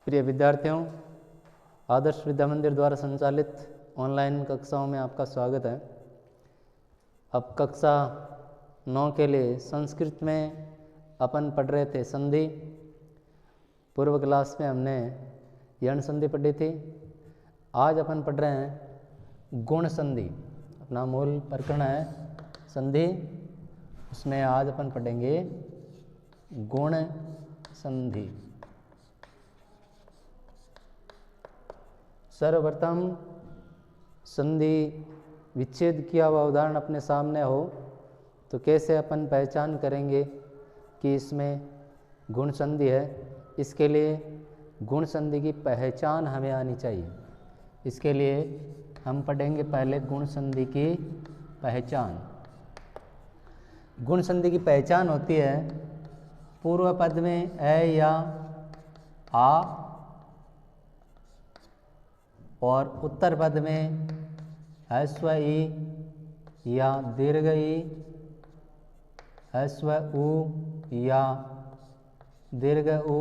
प्रिय विद्यार्थियों, आदर्श विद्या मंदिर द्वारा संचालित ऑनलाइन कक्षाओं में आपका स्वागत है। अब कक्षा 9 के लिए संस्कृत में अपन पढ़ रहे थे संधि। पूर्व क्लास में हमने यण संधि पढ़ी थी। आज अपन पढ़ रहे हैं गुण संधि। अपना मूल प्रकरण है संधि, उसमें आज अपन पढ़ेंगे गुण संधि। सर्वप्रथम संधि विच्छेद किया हुआ उदाहरण अपने सामने हो तो कैसे अपन पहचान करेंगे कि इसमें गुण संधि है। इसके लिए गुण संधि की पहचान हमें आनी चाहिए। इसके लिए हम पढ़ेंगे पहले गुण संधि की पहचान। गुण संधि की पहचान होती है पूर्व पद में ए या आ और उत्तर पद में ह्रस्व ई या दीर्घ ई, ह्रस्व उ या दीर्घ उ,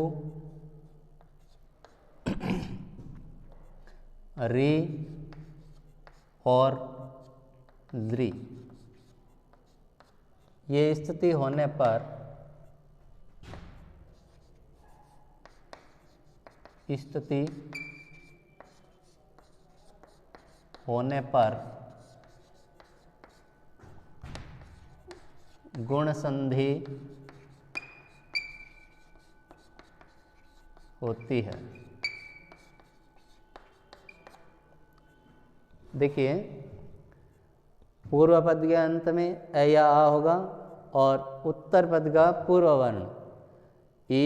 री और द्रि। ये स्थिति होने पर गुण संधि होती है। देखिए, पूर्व पद के अंत में ए या आ होगा और उत्तर पद का पूर्व वर्ण ई,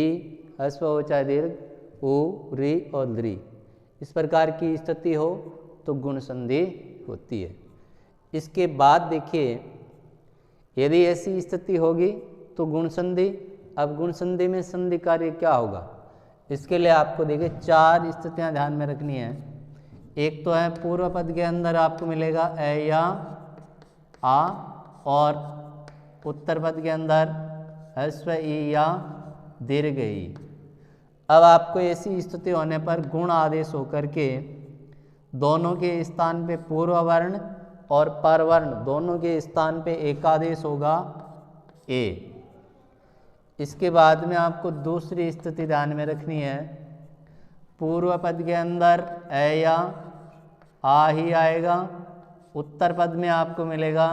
ह्रस्व हो चाहे दीर्घ, उ, री और द्रि, इस प्रकार की स्थिति हो तो गुण संधि होती है। इसके बाद देखिए, यदि ऐसी स्थिति होगी तो गुण संधि। अब गुण संधि में संधि कार्य क्या होगा, इसके लिए आपको देखिए 4 स्थितियां ध्यान में रखनी है। एक तो है पूर्व पद के अंदर आपको मिलेगा ए या आ और उत्तर पद के अंदर ह्रस्व ई या दीर्घ ई। अब आपको ऐसी स्थिति होने पर गुण आदेश होकर के दोनों के स्थान पे पूर्व वर्ण और पर वर्ण दोनों के स्थान पे एकादेश होगा ए। इसके बाद में आपको दूसरी स्थिति ध्यान में रखनी है। पूर्व पद के अंदर ए या आ ही आएगा, उत्तर पद में आपको मिलेगा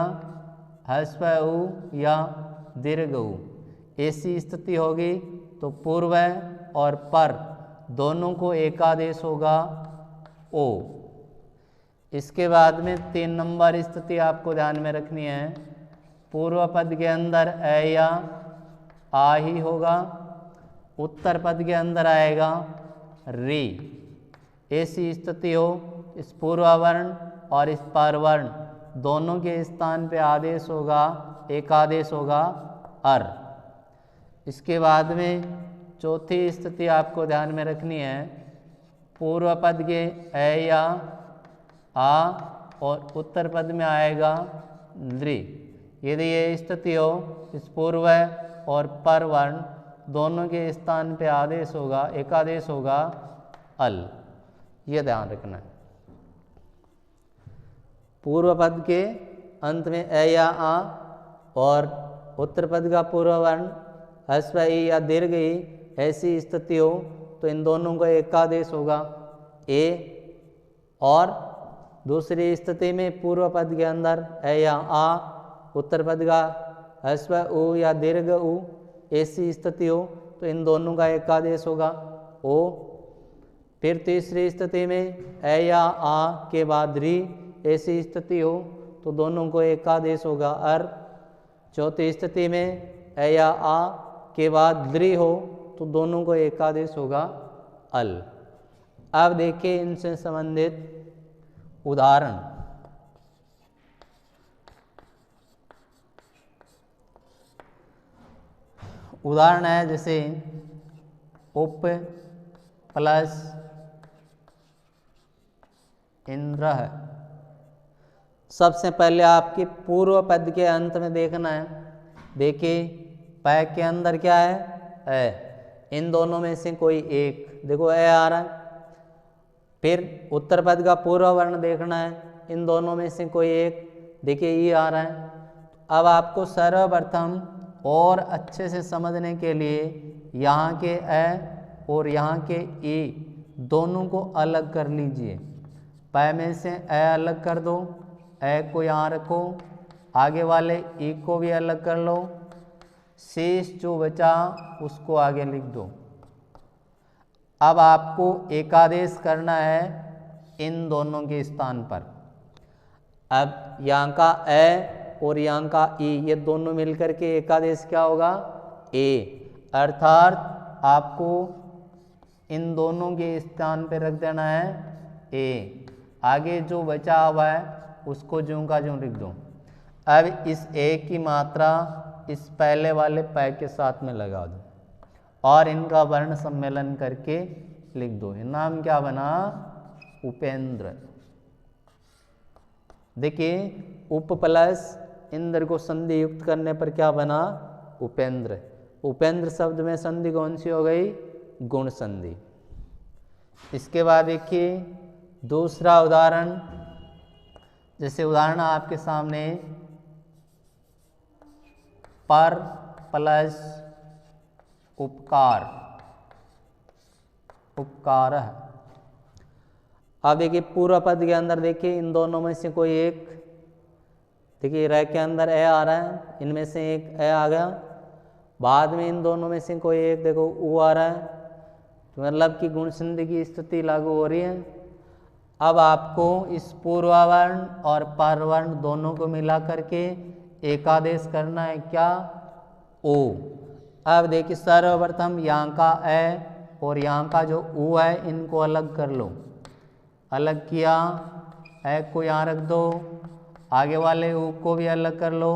ह्रस्व उ या दीर्घ उ। ऐसी स्थिति होगी तो पूर्व और पर दोनों को एकादेश होगा ओ। इसके बाद में 3 नंबर स्थिति आपको ध्यान में रखनी है। पूर्व पद के अंदर ए या आ ही होगा, उत्तर पद के अंदर आएगा री। ऐसी स्थिति हो इस पूर्व वर्ण और इस पर वर्ण दोनों के स्थान पे आदेश होगा, एकादेश होगा अर। इसके बाद में चौथी स्थिति आपको ध्यान में रखनी है। पूर्व पद के ए या आ और उत्तर पद में आएगा द्रि। यदि ये स्थिति हो इस पूर्व और पर वर्ण दोनों के स्थान पे आदेश होगा, एकादेश होगा अल। ये ध्यान रखना है। पूर्व पद के अंत में ए या आ और उत्तर पद का पूर्व वर्ण ह्रस्व ई या दीर्घ ई, ऐसी स्थिति हो तो इन दोनों का एकादेश होगा ए। और दूसरी स्थिति में पूर्व पद के अंदर ए या आ, उत्तर पद का ह्रस्व उ या दीर्घ उ, ऐसी स्थिति हो तो इन दोनों का एकादेश होगा ओ। फिर तीसरी स्थिति में ए या आ के बाद री, ऐसी स्थिति हो तो दोनों को एकादेश होगा अर। चौथी स्थिति में ए या आ के बाद द्रि हो तो दोनों को एकादेश होगा अल। अब देखिए इनसे संबंधित उदाहरण। उदाहरण है जैसे उप प्लस इंद्र। सबसे पहले आपके पूर्व पद के अंत में देखना है। देखिए पै के अंदर क्या है, इन दोनों में से कोई एक, देखो ए आ रहा है, फिर उत्तर पद का पूर्व वर्ण देखना है, इन दोनों में से कोई एक, देखिए ई आ रहा है। अब आपको सर्वप्रथम और अच्छे से समझने के लिए यहाँ के ए और यहाँ के ई दोनों को अलग कर लीजिए। पै में से ए अलग कर दो, ए को यहाँ रखो, आगे वाले ई को भी अलग कर लो, शेष जो बचा उसको आगे लिख दो। अब आपको एकादेश करना है इन दोनों के स्थान पर। अब यहाँ का ए और यहाँ का ई ये दोनों मिलकर के एकादेश क्या होगा, ए, अर्थात आपको इन दोनों के स्थान पे रख देना है ए, आगे जो बचा हुआ है उसको ज्यों का ज्यों लिख दो। अब इस ए की मात्रा इस पहले वाले पै के साथ में लगा दो और इनका वर्ण सम्मेलन करके लिख दो। नाम क्या बना, उपेंद्र। देखिए उप प्लस इंद्र को संधि युक्त करने पर क्या बना, उपेंद्र। उपेंद्र शब्द में संधि कौन सी हो गई, गुण संधि। इसके बाद देखिए दूसरा उदाहरण, जैसे उदाहरण आपके सामने पर प्लस उपकार, उपकार है। अब देखिए पूर्व पद के अंदर देखिए इन दोनों में से कोई एक, देखिए र के अंदर ए आ रहा है, इनमें से एक ए आ गया, बाद में इन दोनों में से कोई एक देखो ऊ आ रहा है, तो मतलब कि गुण संधि की स्थिति लागू हो रही है। अब आपको इस पूर्ववर्ण और परवर्ण दोनों को मिला करके एकादेश करना है क्या, ओ। अब देखिए सर्वप्रथम यहाँ का ए और यहाँ का जो ऊ है इनको अलग कर लो, अलग किया, ए को यहाँ रख दो, आगे वाले ऊ को भी अलग कर लो,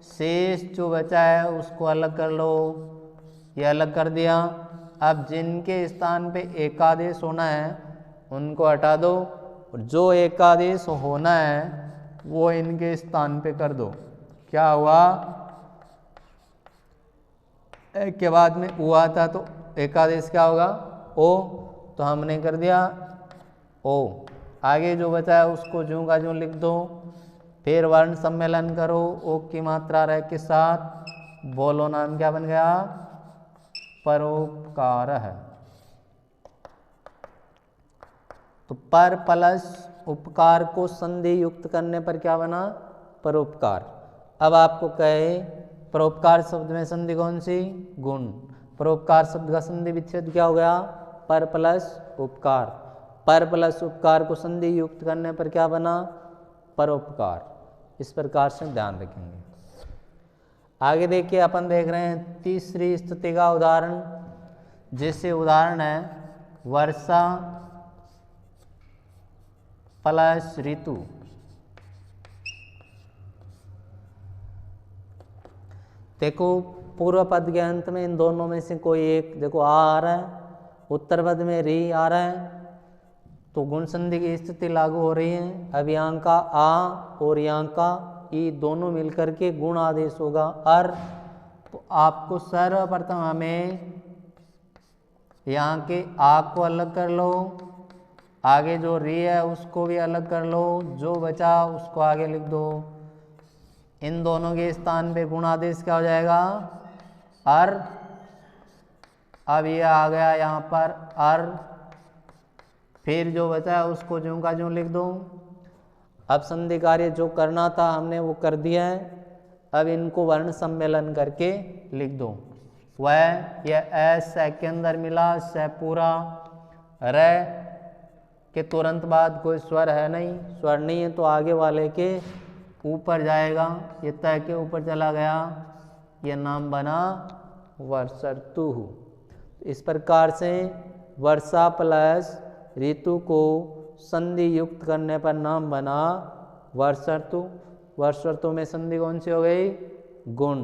शेष जो बचा है उसको अलग कर लो, ये अलग कर दिया। अब जिनके स्थान पे एकादेश होना है उनको हटा दो और जो एकादेश होना है वो इनके स्थान पे कर दो। क्या हुआ, एक के बाद में ऊ आता तो एकादेश क्या होगा, ओ, तो हमने कर दिया ओ। आगे जो बचा है उसको ज्यों का ज्यों लिख दो, फिर वर्ण सम्मेलन करो, ओ की मात्रा रह के साथ, बोलो नाम क्या बन गया, परोपकार है। तो पर प्लस उपकार को संधि युक्त करने पर क्या बना, परोपकार। अब आपको कहे परोपकार शब्द में संधि कौन सी, गुण। परोपकार शब्द का संधि विच्छेद क्या हो गया, पर प्लस उपकार। पर प्लस उपकार को संधि युक्त करने पर क्या बना, परोपकार। इस प्रकार से ध्यान रखेंगे। आगे देखिए अपन देख रहे हैं तीसरी स्थिति का उदाहरण, जैसे उदाहरण है वर्षा प्लस ऋतु। देखो पूर्व पद के अंत में इन दोनों में से कोई एक, देखो आ रहा है, उत्तर पद में री आ रहा है, तो गुण संधि की स्थिति लागू हो रही है। अब यहाँ का आ और यहाँ का ई दोनों मिलकर के गुण आदेश होगा अर। तो आपको सर्वप्रथम हमें यहाँ के आ को अलग कर लो, आगे जो री है उसको भी अलग कर लो, जो बचा उसको आगे लिख दो। इन दोनों के स्थान पे गुण आदेश क्या हो जाएगा, अर। अब ये आ गया यहाँ पर अर, फिर जो बचा है उसको ज्यों का ज्यों लिख दो। अब संधि कार्य जो करना था हमने वो कर दिया है। अब इनको वर्ण सम्मेलन करके लिख दो। वह यह एस के अंदर मिला, स पूरा, रे के तुरंत बाद कोई स्वर है नहीं, स्वर नहीं है तो आगे वाले के ऊपर जाएगा, ये तय के ऊपर चला गया, ये नाम बना वर्षर्तु। इस प्रकार से वर्षा प्लस ऋतु को संधि युक्त करने पर नाम बना वर्षर्तु। वर्षर्तु में संधि कौन सी हो गई, गुण।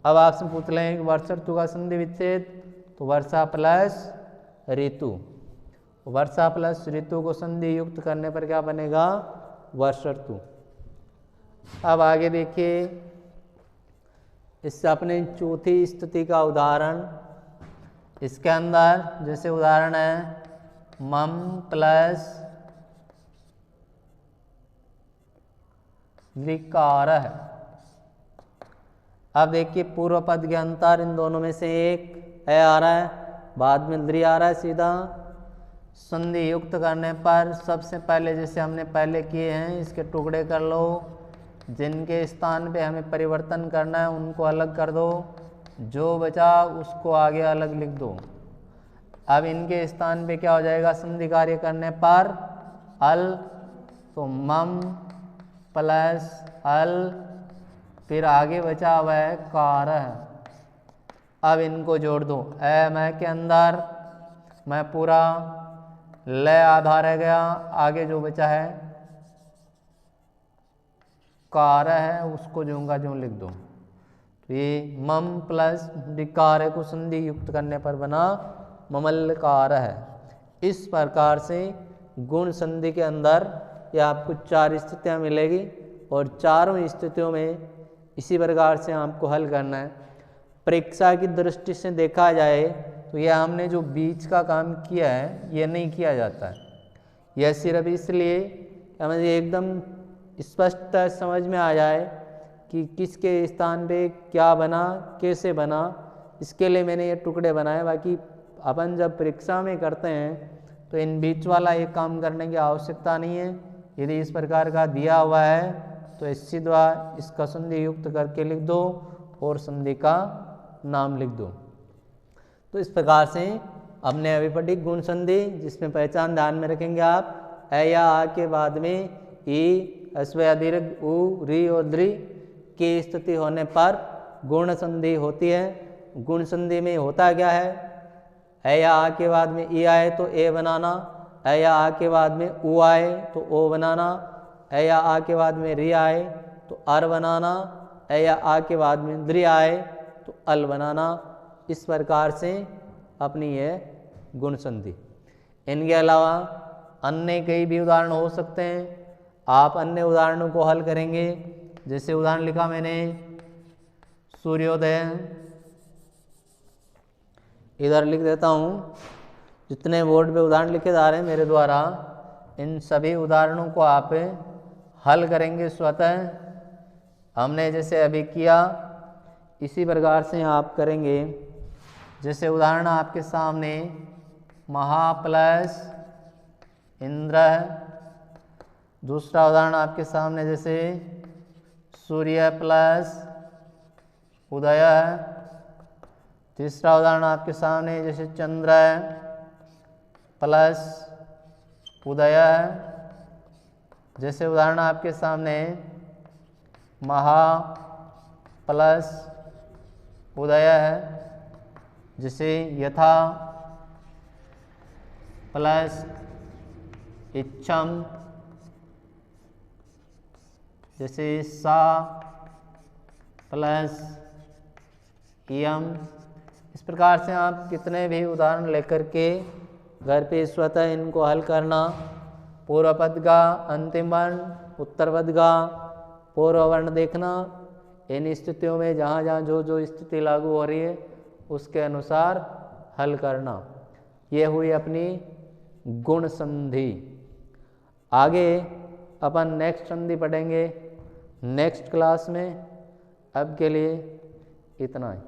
अब आपसे पूछ लें वर्षर्तु का संधि विच्छेद, तो वर्षा प्लस ऋतु। वर्षा प्लस ऋतु को संधि युक्त करने पर क्या बनेगा, वर्षर्तु। अब आगे देखिए इससे अपने चौथी स्थिति का उदाहरण, इसके अंदर जैसे उदाहरण है मम प्लस द्विकार है। अब देखिए पूर्व पद के अंतर इन दोनों में से एक ए आ रहा है, बाद में द्रि आ रहा है सीधा। संधि युक्त करने पर सबसे पहले जैसे हमने पहले किए हैं इसके टुकड़े कर लो, जिनके स्थान पे हमें परिवर्तन करना है उनको अलग कर दो, जो बचा उसको आगे अलग लिख दो। अब इनके स्थान पे क्या हो जाएगा संधि कार्य करने पर अल, तो मम प्लस अल, फिर आगे बचा हुआ है कार। अब इनको जोड़ दो, ए मैं के अंदर मैं पूरा ले आधा रह गया, आगे जो बचा है कार है उसको ज्यों का ज्यों लिख दो। तो ये मम प्लस विकार को संधि युक्त करने पर बना ममलकार है। इस प्रकार से गुण संधि के अंदर ये आपको 4 स्थितियाँ मिलेगी और चारों स्थितियों में इसी प्रकार से आपको हल करना है। परीक्षा की दृष्टि से देखा जाए तो यह हमने जो बीच का काम किया है यह नहीं किया जाता है। यह सिर्फ इसलिए हमें एकदम स्पष्ट समझ में आ जाए कि किसके स्थान पे क्या बना, कैसे बना, इसके लिए मैंने ये टुकड़े बनाए। बाकी अपन जब परीक्षा में करते हैं तो इन बीच वाला एक काम करने की आवश्यकता नहीं है। यदि इस प्रकार का दिया हुआ है तो इसी द्वारा इसका संधि युक्त करके लिख दो और संधि का नाम लिख दो। तो इस प्रकार से हमने अभी पढ़ी गुण संधि, जिसमें पहचान ध्यान में रखेंगे आप। ए या आ के बाद में ई, अश्वय दीर्घ उ, री और द्रि की स्थिति होने पर गुण संधि होती है। गुण संधि में होता क्या है, ए या आ के बाद में ई आए तो ए बनाना, ए या आ के बाद में उ आए तो ओ बनाना, ए या आ के बाद में री आए तो अर बनाना, ए या आ के बाद में द्रि आए तो अल बनाना। इस प्रकार से अपनी है गुण संधि। इनके अलावा अन्य कई भी उदाहरण हो सकते हैं। आप अन्य उदाहरणों को हल करेंगे। जैसे उदाहरण लिखा मैंने सूर्योदय, इधर लिख देता हूँ। जितने बोर्ड पे उदाहरण लिखे जा रहे हैं मेरे द्वारा, इन सभी उदाहरणों को आप हल करेंगे स्वतः। हमने जैसे अभी किया इसी प्रकार से आप करेंगे। जैसे उदाहरण आपके सामने महा प्लस इंद्र, दूसरा उदाहरण आपके सामने जैसे सूर्य प्लस उदय, तीसरा उदाहरण आपके सामने जैसे चंद्र प्लस उदय, जैसे उदाहरण आपके सामने महा प्लस उदय है, जैसे यथा प्लस इच्छम, जैसे सा प्लस इयम। इस प्रकार से आप कितने भी उदाहरण लेकर के घर पे स्वतः इनको हल करना। पूर्व पद का अंतिम वर्ण, उत्तर पद का पूर्व वर्ण देखना। इन स्थितियों में जहाँ जहाँ जो जो स्थिति लागू हो रही है उसके अनुसार हल करना। ये हुई अपनी गुण संधि। आगे अपन नेक्स्ट संधि पढ़ेंगे नेक्स्ट क्लास में। अब के लिए इतना ही।